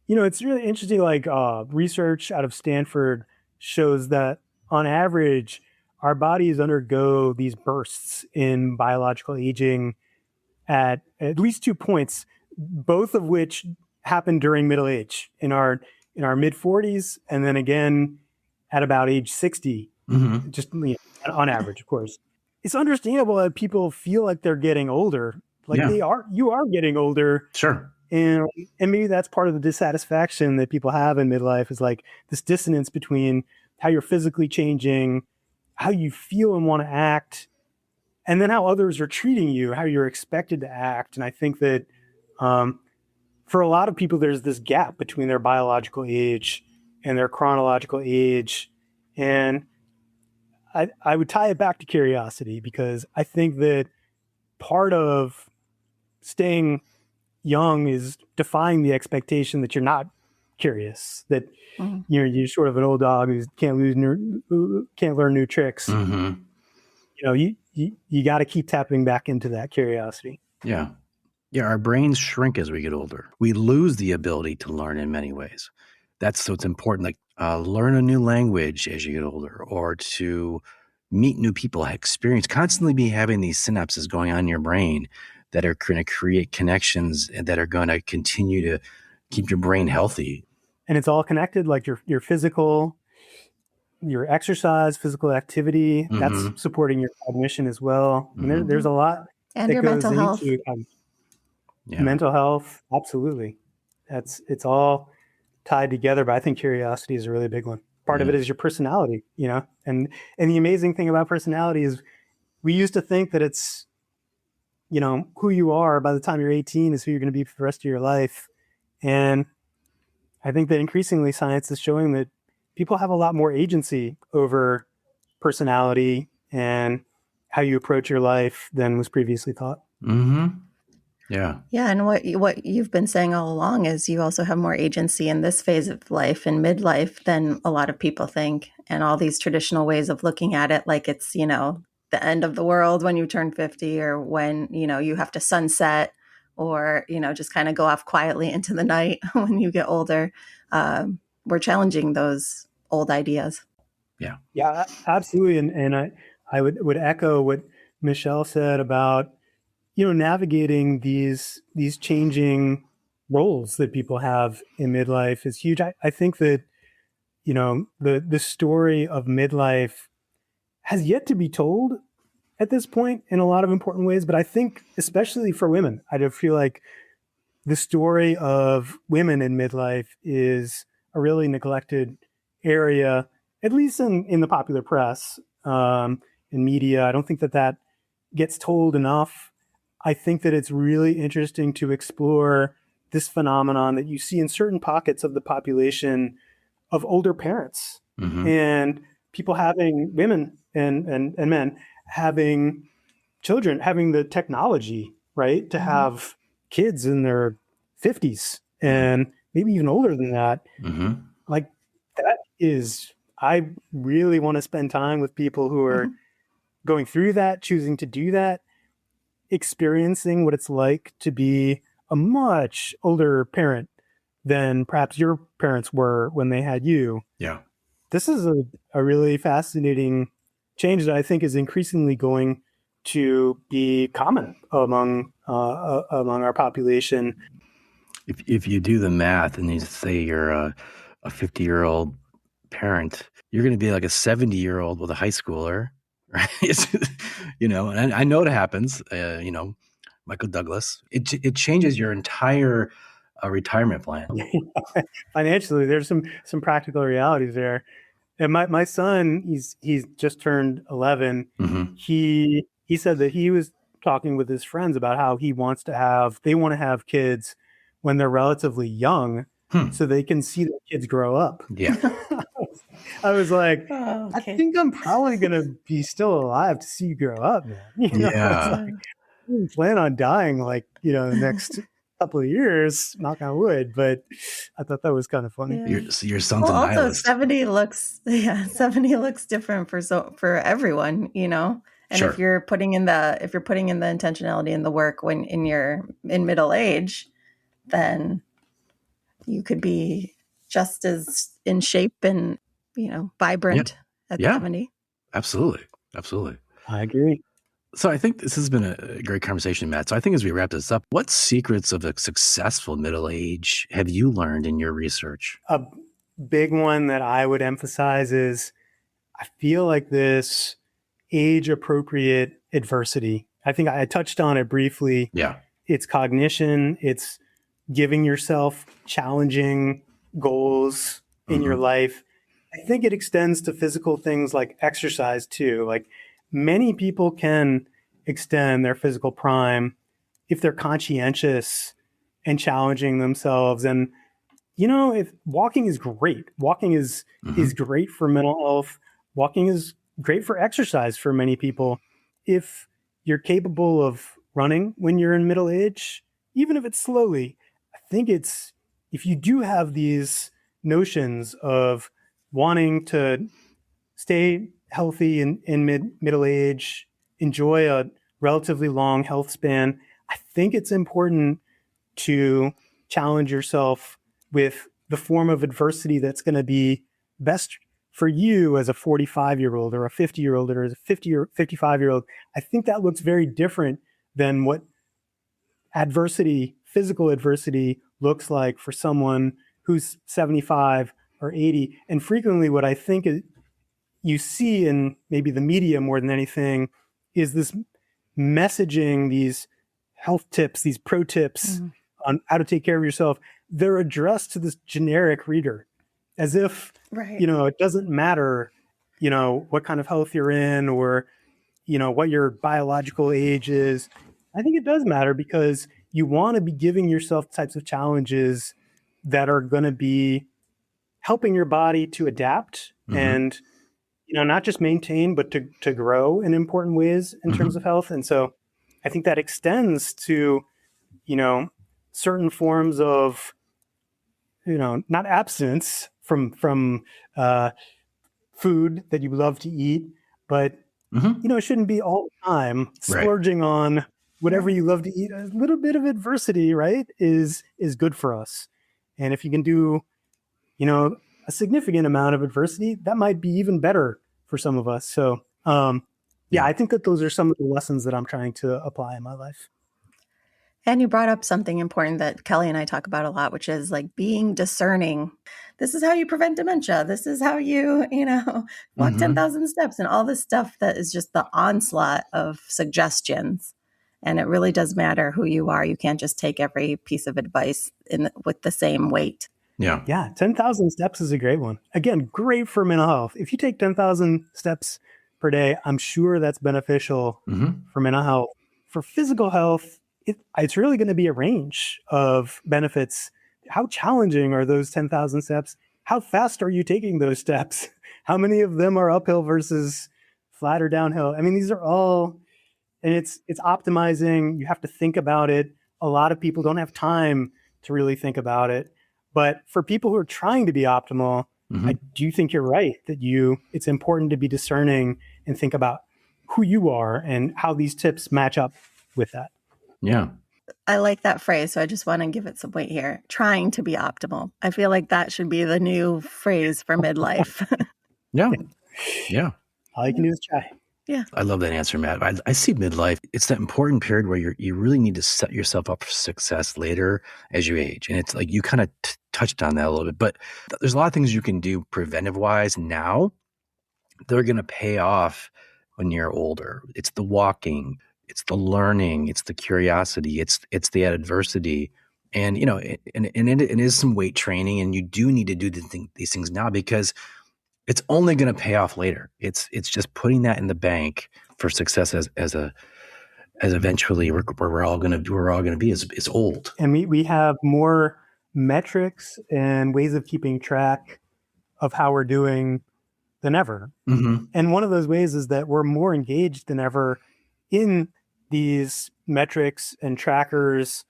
it's really interesting. Like research out of Stanford shows that on average, our bodies undergo these bursts in biological aging at least 2 points, both of which happen during middle age, in our mid 40s, and then again at about age 60. Just on average, of course. It's understandable that people feel like they're getting older. Like you are getting older. Sure. And maybe that's part of the dissatisfaction that people have in midlife, is like this dissonance between how you're physically changing, how you feel and want to act, and then how others are treating you, how you're expected to act. And I think that for a lot of people, there's this gap between their biological age and their chronological age. And I would tie it back to curiosity, because I think that part of staying young is defying the expectation that you're not curious, that you're sort of an old dog who can't learn new tricks. You got to keep tapping back into that curiosity. Yeah, our brains shrink as we get older. We lose the ability to learn in many ways. So it's important, like learn a new language as you get older, or to meet new people, constantly be having these synapses going on in your brain that are going to create connections and that are going to continue to keep your brain healthy. And it's all connected, like your physical, your exercise, physical activity, that's supporting your cognition as well. I mean, there's a lot and that your goes mental health. Mental health, absolutely. It's all tied together, but I think curiosity is a really big one. Part of it is your personality, and the amazing thing about personality is we used to think that it's, who you are by the time you're 18 is who you're going to be for the rest of your life. And I think that increasingly science is showing that people have a lot more agency over personality and how you approach your life than was previously thought. Yeah. And what you've been saying all along is you also have more agency in this phase of life, in midlife, than a lot of people think. And all these traditional ways of looking at it, like it's, the end of the world when you turn 50, or when, you have to sunset, or, just kind of go off quietly into the night when you get older. We're challenging those old ideas. Yeah, absolutely. And I would echo what Michelle said about, navigating these changing roles that people have in midlife is huge. I think that, the story of midlife has yet to be told at this point in a lot of important ways. But I think especially for women, I do feel like the story of women in midlife is a really neglected area, at least in the popular press, in media. I don't think that gets told enough. I think that it's really interesting to explore this phenomenon that you see in certain pockets of the population of older parents and people having, women and men having children, having the technology, right, to have kids in their 50s and maybe even older than that. Like that is, I really want to spend time with people who are going through that, choosing to do that, experiencing what it's like to be a much older parent than perhaps your parents were when they had you. Yeah. This is a really fascinating change that I think is increasingly going to be common among our population. If you do the math and you say you're a 50-year-old parent, you're going to be like a 70-year-old with a high schooler, right? And I know it happens. Michael Douglas. It changes your entire retirement plan. Financially, there's some practical realities there. And my son, he's just turned 11. Mm-hmm. He said that he was talking with his friends about how they want to have kids when they're relatively young, so they can see their kids grow up. Yeah. I was like, Oh, okay. I think I'm probably gonna be still alive to see you grow up, man. Yeah. I didn't plan on dying the next couple of years, knock on wood, but I thought that was kind of funny. Yeah. Your son's a Also nihilist. 70 looks different for everyone, And Sure. if you're putting in the intentionality in the work when you're in middle age, then you could be just as in shape and, vibrant at 70. Absolutely. I agree. So I think this has been a great conversation, Matt. So I think as we wrap this up, what secrets of a successful middle age have you learned in your research? A big one that I would emphasize is I feel like this age-appropriate adversity. I think I touched on it briefly. Yeah. It's cognition. It's giving yourself challenging goals in your life. I think it extends to physical things like exercise too. Like many people can extend their physical prime if they're conscientious and challenging themselves. And, if walking is great, walking is great for mental health. Walking is great for exercise for many people. If you're capable of running when you're in middle age, even if it's slowly, I think if you do have these notions of wanting to stay healthy in middle age, enjoy a relatively long health span, I think it's important to challenge yourself with the form of adversity that's going to be best for you as a 45-year-old or a 50-year-old or as a 50 or 55-year-old. I think that looks very different than what physical adversity looks like for someone who's 75 or 80. And frequently what I think you see in maybe the media more than anything is this messaging, these health tips, these pro tips on how to take care of yourself. They're addressed to this generic reader as if, it doesn't matter, what kind of health you're in or, what your biological age is. I think it does matter because you want to be giving yourself types of challenges that are going to be helping your body to adapt and, not just maintain, but to grow in important ways in terms of health. And so I think that extends to, certain forms of, not abstinence from food that you love to eat, but, it shouldn't be all the time splurging on whatever you love to eat. A little bit of adversity, right, is good for us. And if you can do, a significant amount of adversity, that might be even better for some of us. So, I think that those are some of the lessons that I'm trying to apply in my life. And you brought up something important that Kelly and I talk about a lot, which is like being discerning. This is how you prevent dementia. This is how you, walk 10,000 steps and all this stuff that is just the onslaught of suggestions. And it really does matter who you are. You can't just take every piece of advice with the same weight. Yeah. Yeah. 10,000 steps is a great one. Again, great for mental health. If you take 10,000 steps per day, I'm sure that's beneficial for mental health. For physical health, it's really going to be a range of benefits. How challenging are those 10,000 steps? How fast are you taking those steps? How many of them are uphill versus flat or downhill? I mean, these are all, and it's optimizing. You have to think about it. A lot of people don't have time to really think about it. But for people who are trying to be optimal, I do think you're right that it's important to be discerning and think about who you are and how these tips match up with that. Yeah. I like that phrase, so I just want to give it some weight here. Trying to be optimal. I feel like that should be the new phrase for midlife. Yeah. Yeah. All you can do is try. Yeah. I love that answer, Matt. I see midlife. It's that important period where you really need to set yourself up for success later as you age. And it's like you kind of touched on that a little bit, but there's a lot of things you can do preventive wise now. They're going to pay off when you're older. It's the walking, it's the learning, it's the curiosity, it's the adversity. And, it is some weight training, and you do need to do these things now because it's only going to pay off later. It's just putting that in the bank for success as eventually where we're all going to be is old. And we have more metrics and ways of keeping track of how we're doing than ever. Mm-hmm. And one of those ways is that we're more engaged than ever in these metrics and trackers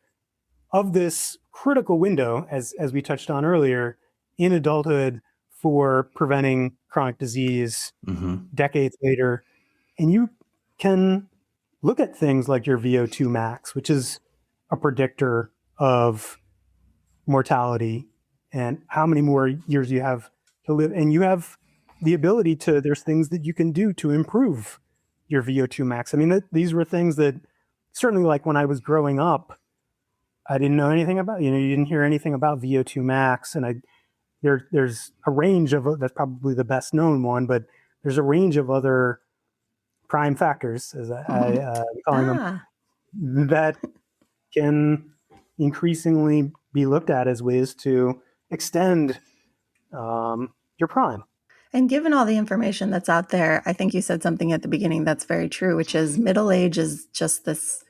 of this critical window, as we touched on earlier, in adulthood for preventing chronic disease decades later. And you can look at things like your VO2 max, which is a predictor of mortality and how many more years you have to live. And you have the ability there's things that you can do to improve your VO2 max. I mean, these were things that certainly, like when I was growing up, I didn't know anything about, you didn't hear anything about VO2 max. And there's a range of, that's probably the best known one, but there's a range of other prime factors, as I'm calling them, that can increasingly be looked at as ways to extend your prime. And given all the information that's out there, I think you said something at the beginning that's very true, which is middle age is just this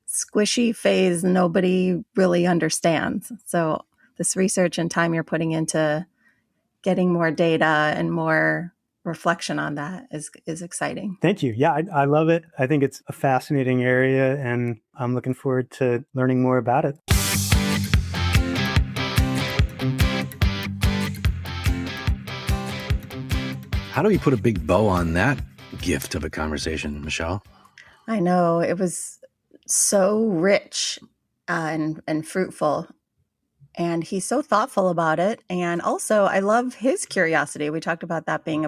squishy phase nobody really understands. So this research and time you're putting into getting more data and more reflection on that is exciting. Thank you. Yeah, I love it. I think it's a fascinating area, and I'm looking forward to learning more about it. How do we put a big bow on that gift of a conversation, Michelle? I know, it was so rich and fruitful. And he's so thoughtful about it. And also, I love his curiosity. We talked about that being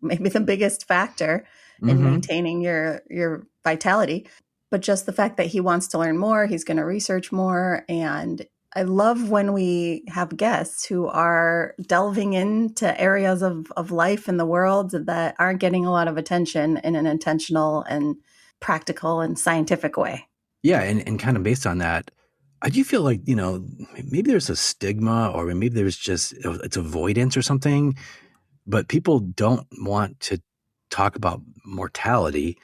maybe the biggest factor in maintaining your vitality. But just the fact that he wants to learn more, he's going to research more. And I love when we have guests who are delving into areas of life in the world that aren't getting a lot of attention in an intentional and practical and scientific way. Yeah, and kind of based on that, I do feel like, maybe there's a stigma, or maybe there's just, it's avoidance or something, but people don't want to talk about mortality,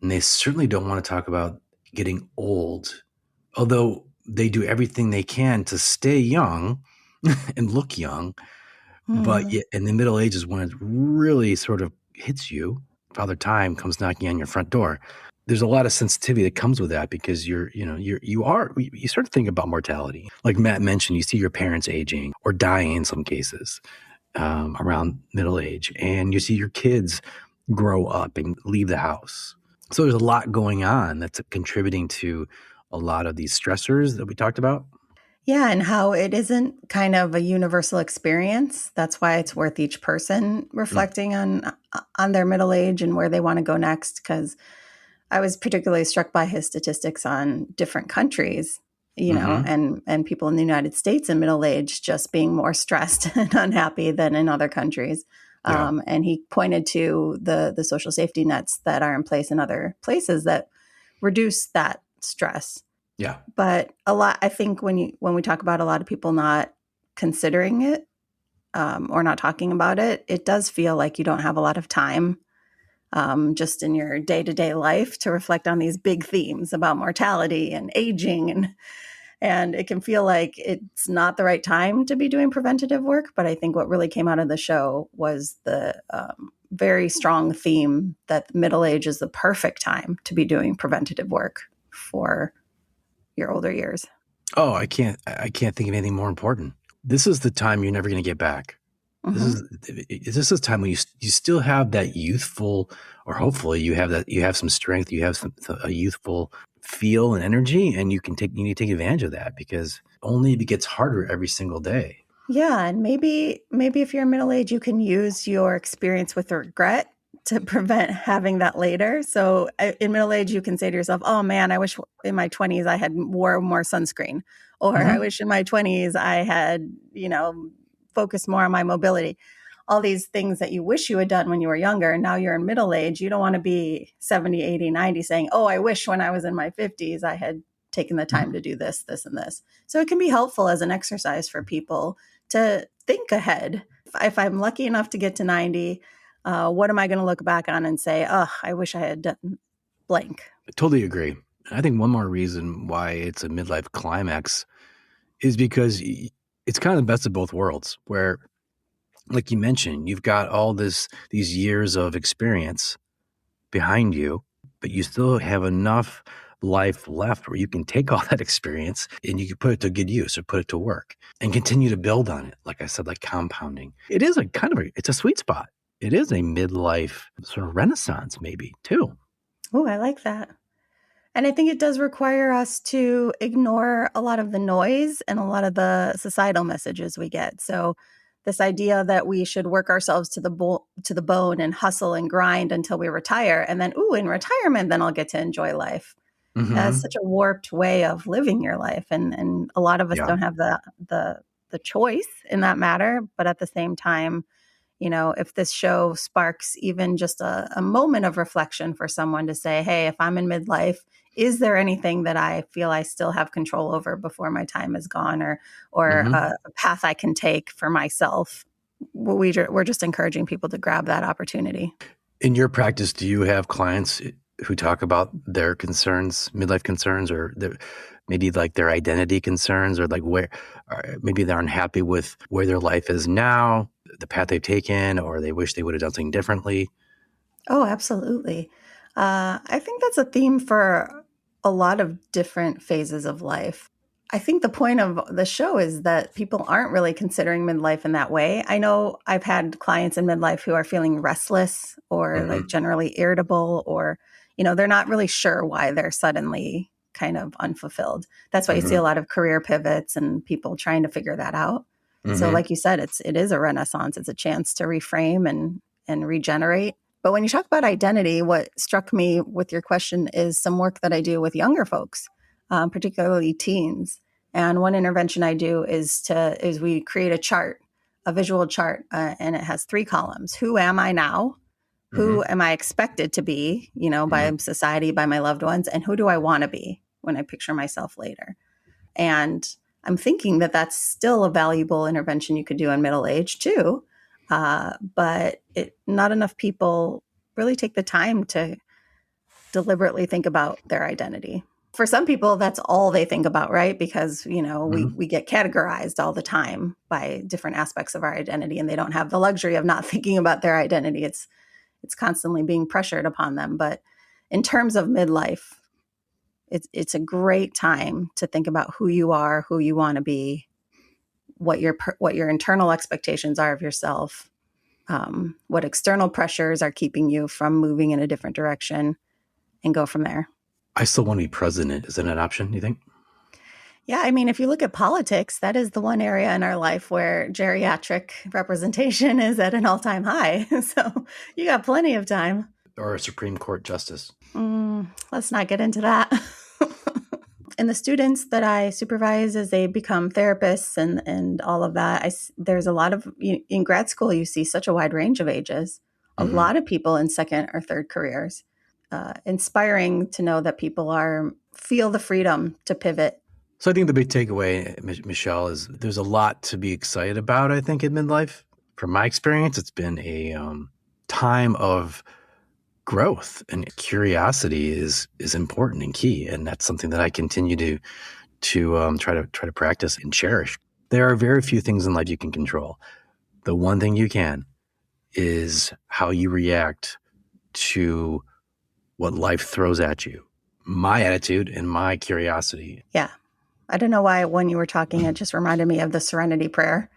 and they certainly don't want to talk about getting old, although they do everything they can to stay young and look young. But yet, in the middle age is when it really sort of hits you. Father Time comes knocking on your front door. There's a lot of sensitivity that comes with that because you start to think about mortality. Like Matt mentioned, you see your parents aging or dying in some cases around middle age, and you see your kids grow up and leave the house. So there's a lot going on that's contributing to a lot of these stressors that we talked about. Yeah, and how it isn't kind of a universal experience. That's why it's worth each person reflecting on their middle age and where they want to go next. Because I was particularly struck by his statistics on different countries, and people in the United States in middle age just being more stressed and unhappy than in other countries. Yeah. And he pointed to the social safety nets that are in place in other places that reduce that stress. Yeah. But I think when we talk about a lot of people not considering it or not talking about it, it does feel like you don't have a lot of time just in your day-to-day life to reflect on these big themes about mortality and aging. And it can feel like it's not the right time to be doing preventative work. But I think what really came out of the show was the very strong theme that middle age is the perfect time to be doing preventative work for your older years. Oh, I can't think of anything more important. This is the time you're never going to get back. This is a time when you still have that youthful, or hopefully you have some strength, you have a youthful feel and energy, and you need to take advantage of that, because only it gets harder every single day. Yeah, and maybe if you're middle age, you can use your experience with regret to prevent having that later. So in middle age, you can say to yourself, "Oh man, I wish in my 20s I had wore more sunscreen," or "I wish in my 20s I had, focused more on my mobility." All these things that you wish you had done when you were younger, and now you're in middle age. You don't want to be 70, 80, 90 saying, "Oh, I wish when I was in my 50s I had taken the time to do this, this, and this." So it can be helpful as an exercise for people to think ahead. If I'm lucky enough to get to 90, what am I going to look back on and say, "Oh, I wish I had done blank"? I totally agree. I think one more reason why it's a midlife climax is because it's kind of the best of both worlds, where, like you mentioned, you've got all these years of experience behind you, but you still have enough life left where you can take all that experience and you can put it to good use, or put it to work and continue to build on it. Like I said, like compounding. It is it's a sweet spot. It is a midlife sort of renaissance, maybe, too. Oh, I like that. And I think it does require us to ignore a lot of the noise and a lot of the societal messages we get. So this idea that we should work ourselves to the bone and hustle and grind until we retire, and then, in retirement, then I'll get to enjoy life. That's such a warped way of living your life, and a lot of us don't have the choice in that matter. But at the same time, if this show sparks even just a moment of reflection for someone to say, "Hey, if I'm in midlife, is there anything that I feel I still have control over before my time is gone, or a path I can take for myself?" We're just encouraging people to grab that opportunity. In your practice, do you have clients who talk about their concerns, midlife concerns, or maybe like their identity concerns, or like maybe they're unhappy with where their life is now, the path they've taken, or they wish they would have done something differently? Oh, absolutely. I think that's a theme for a lot of different phases of life. I think the point of the show is that people aren't really considering midlife in that way. I know I've had clients in midlife who are feeling restless or like generally irritable, or, they're not really sure why they're suddenly kind of unfulfilled. That's why you see a lot of career pivots and people trying to figure that out. So like you said, it is a renaissance. It's a chance to reframe and regenerate. But when you talk about identity, what struck me with your question is some work that I do with younger folks, particularly teens. And one intervention I do is we create a chart, a visual chart, and it has 3 columns. Who am I now? Who am I expected to be, by society, by my loved ones? And who do I want to be when I picture myself later? And I'm thinking that that's still a valuable intervention you could do in middle age too. But not enough people really take the time to deliberately think about their identity. For some people, that's all they think about, right? Because, we get categorized all the time by different aspects of our identity, and they don't have the luxury of not thinking about their identity. It's constantly being pressured upon them. But in terms of midlife, it's a great time to think about who you are, who you want to be, what your internal expectations are of yourself, what external pressures are keeping you from moving in a different direction, and go from there. I still want to be president. Is that an option, you think? Yeah, I mean, if you look at politics, that is the one area in our life where geriatric representation is at an all-time high. So you got plenty of time. Or a Supreme Court justice? Let's not get into that. And the students that I supervise as they become therapists and all of that, there's a lot of, in grad school, you see such a wide range of ages, a lot of people in second or third careers. Inspiring to know that people feel the freedom to pivot. So I think the big takeaway, Michelle, is there's a lot to be excited about, I think, in midlife. From my experience, it's been a time of growth, and curiosity is important and key. And that's something that I continue to try to practice and cherish. There are very few things in life you can control. The one thing you can is how you react to what life throws at you. My attitude and my curiosity. Yeah. I don't know why when you were talking, it just reminded me of the Serenity Prayer,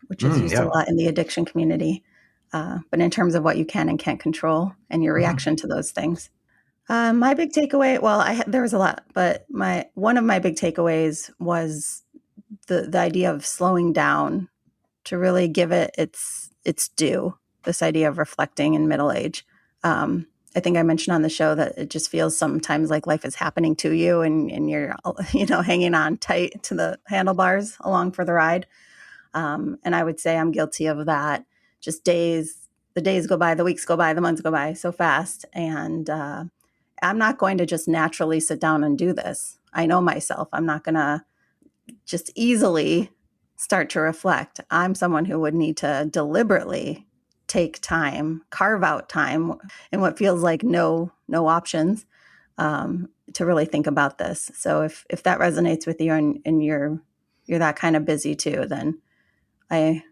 which is used a lot in the addiction community. But in terms of what you can and can't control and your reaction to those things. My big takeaway, well, there was a lot, but one of my big takeaways was the idea of slowing down to really give it its due. This idea of reflecting in middle age. I think I mentioned on the show that it just feels sometimes like life is happening to you, and you're hanging on tight to the handlebars along for the ride. And I would say I'm guilty of that. Just the days go by, the weeks go by, the months go by so fast, and I'm not going to just naturally sit down and do this. I know myself. I'm not going to just easily start to reflect. I'm someone who would need to deliberately take time, carve out time in what feels like no options, to really think about this. So if that resonates with you and you're that kind of busy too, then I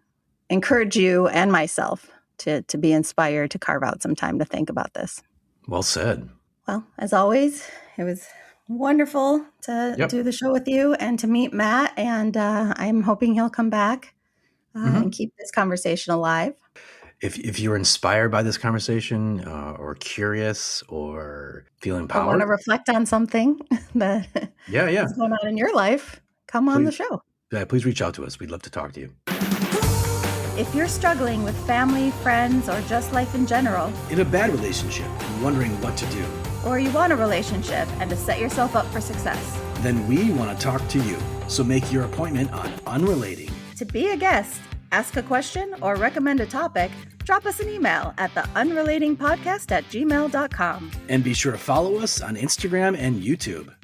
encourage you and myself to be inspired to carve out some time to think about this. Well said. Well, as always, it was wonderful to do the show with you and to meet Matt. And I'm hoping he'll come back and keep this conversation alive. If you're inspired by this conversation or curious or feel empowered, or want to reflect on something that is going on in your life, come on the show. Yeah, please reach out to us. We'd love to talk to you. If you're struggling with family, friends, or just life in general, in a bad relationship and wondering what to do, or you want a relationship and to set yourself up for success, then we want to talk to you. So make your appointment on Unrelating. To be a guest, ask a question, or recommend a topic, drop us an email at theunrelatingpodcast@gmail.com. And be sure to follow us on Instagram and YouTube.